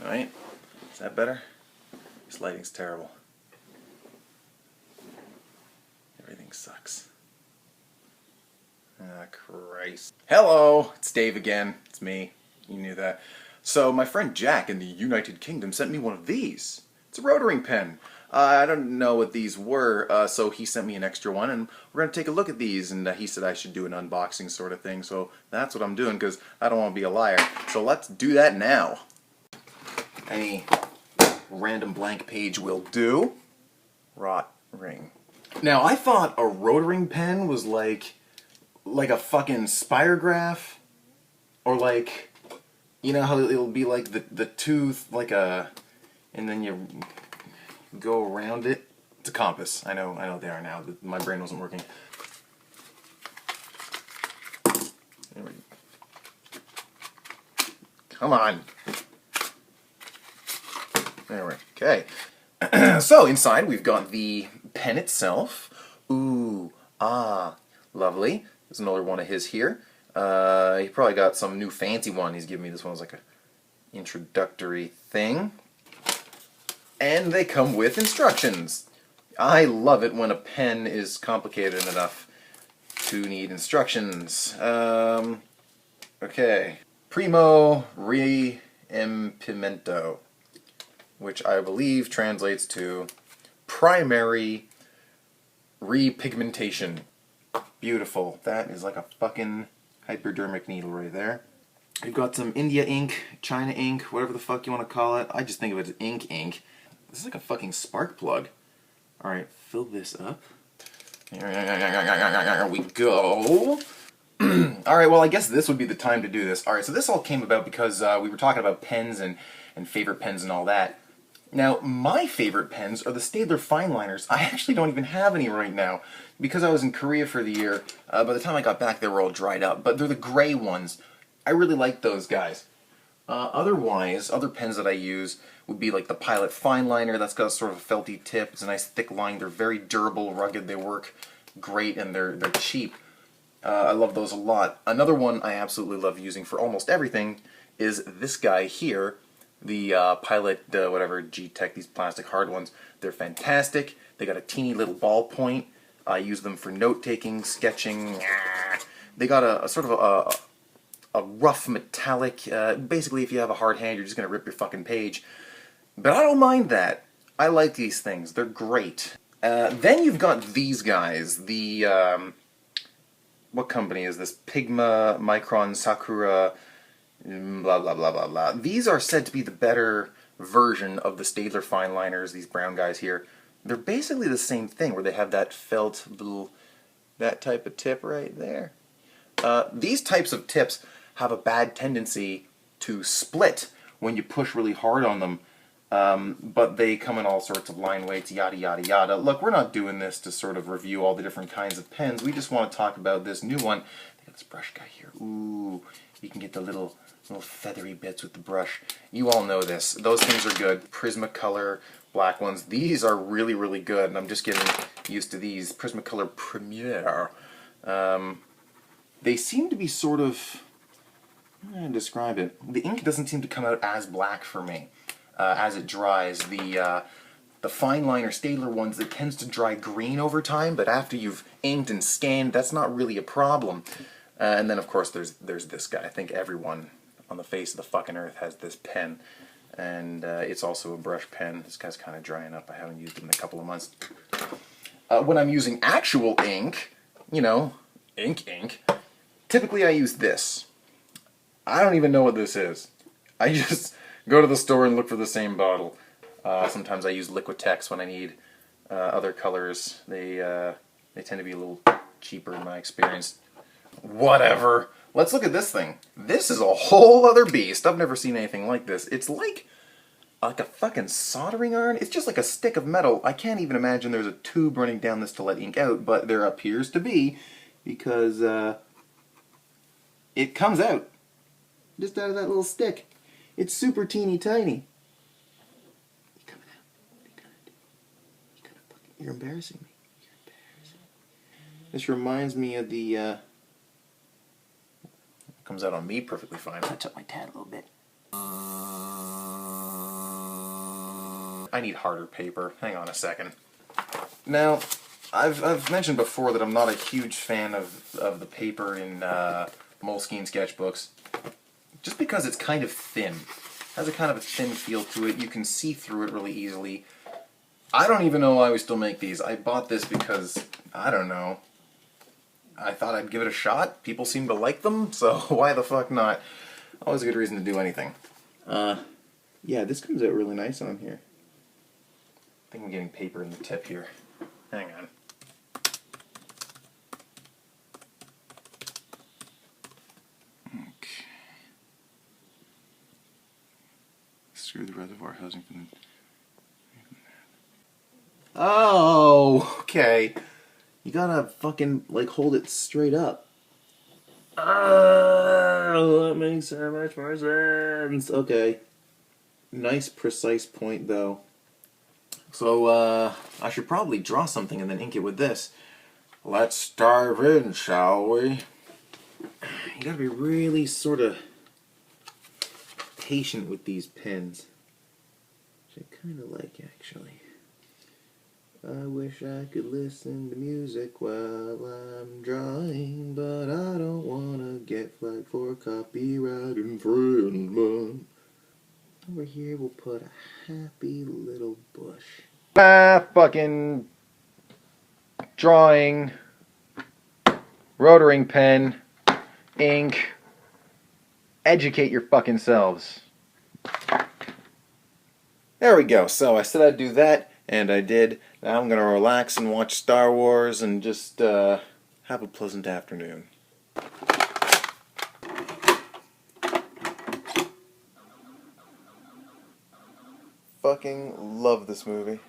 Alright, is that better? This lighting's terrible. Everything sucks. Ah, Christ. Hello, it's Dave again. It's me. You knew that. So my friend Jack in the United Kingdom sent me one of these. It's a rotring pen. I don't know what these were, so he sent me an extra one, and we're going to take a look at these, and he said I should do an unboxing sort of thing, so that's what I'm doing, because I don't want to be a liar. So let's do that now. Any random blank page will do. Rotring. Now, I thought a rotring pen was like a fucking spirograph, or like, you know how it'll be like the tooth, like a, and then you go around it. It's a compass. I know they are now. My brain wasn't working. There we go. Come on. There we go. Okay. So inside we've got the pen itself. Ooh, ah, lovely. There's another one of his here. He probably got some new fancy one. He's giving me this one as like a introductory thing. And they come with instructions. I love it when a pen is complicated enough to need instructions. Okay. Primo reimpimento, which I believe translates to primary repigmentation. Beautiful. That is like a fucking hypodermic needle right there. We've got some India ink, China ink, whatever the fuck you want to call it. I just think of it as ink. This is like a fucking spark plug. Alright, fill this up. Here we go. Alright, well I guess this would be the time to do this. Alright, so this all came about because we were talking about pens and favorite pens and all that. Now, my favorite pens are the Staedtler Fineliners. I actually don't even have any right now. Because I was in Korea for the year, by the time I got back they were all dried up. But they're the gray ones. I really like those guys. Otherwise, other pens that I use would be like the Pilot Fineliner. That's got a sort of a felty tip. It's a nice thick line. They're very durable, rugged. They work great, and they're cheap. I love those a lot. Another one I absolutely love using for almost everything is this guy here. The Pilot, whatever, G-Tech, these plastic hard ones. They're fantastic. They got a teeny little ball point. I use them for note-taking, sketching. They got a sort of a rough metallic, basically if you have a hard hand you're just going to rip your fucking page. But I don't mind that. I like these things. They're great. Then you've got these guys. The, what company is this? Pigma, Micron, Sakura, blah blah blah blah blah. These are said to be the better version of the Staedtler Fineliners, these brown guys here. They're basically the same thing, where they have that felt little, that type of tip right there. These types of tips have a bad tendency to split when you push really hard on them, but they come in all sorts of line weights, yada yada yada. Look, we're not doing this to sort of review all the different kinds of pens. We just want to talk about this new one. They got this brush guy here. Ooh, you can get the little feathery bits with the brush. You all know this. Those things are good. Prismacolor, black ones. These are really, really good, and I'm just getting used to these. Prismacolor Premier. They seem to be sort of, I'm going to describe it. The ink doesn't seem to come out as black for me as it dries. The Fineliner Staedtler ones, it tends to dry green over time, but after you've inked and scanned, that's not really a problem. And then, of course, there's this guy. I think everyone on the face of the fucking earth has this pen. And it's also a brush pen. This guy's kind of drying up. I haven't used it in a couple of months. When I'm using actual ink, you know, ink, typically I use this. I don't even know what this is. I just go to the store and look for the same bottle. Sometimes I use Liquitex when I need other colors. They tend to be a little cheaper in my experience. Whatever. Let's look at this thing. This is a whole other beast. I've never seen anything like this. It's like a fucking soldering iron. It's just like a stick of metal. I can't even imagine there's a tube running down this to let ink out, but there appears to be, because it comes out just out of that little stick. It's super teeny tiny. You're embarrassing me. This reminds me of the comes out on me perfectly fine. Touch up my tat a little bit. I need harder paper. Hang on a second. Now, I've mentioned before that I'm not a huge fan of the paper in Moleskine sketchbooks, just because it's kind of thin. It has a kind of a thin feel to it. You can see through it really easily. I don't even know why we still make these. I bought this because, I don't know, I thought I'd give it a shot. People seem to like them, so why the fuck not? Always a good reason to do anything. Yeah, this comes out really nice on here. I think I'm getting paper in the tip here. Hang on. Okay. Screw the reservoir housing from the... Oh, okay. You gotta fucking, like, hold it straight up. Oh, that makes so much more sense. Okay. Nice, precise point, though. So, I should probably draw something and then ink it with this. Let's dive in, shall we? You gotta be really sort of patient with these pens. Which I kind of like, actually. I wish I could listen to music while I'm drawing, but I don't want to get flagged for copyright infringement. Over here we'll put a happy little bush. Fucking drawing, rotring pen, ink. Educate your fucking selves. There we go. So I said I'd do that, and I did. Now I'm gonna relax and watch Star Wars and just have a pleasant afternoon. Fucking love this movie.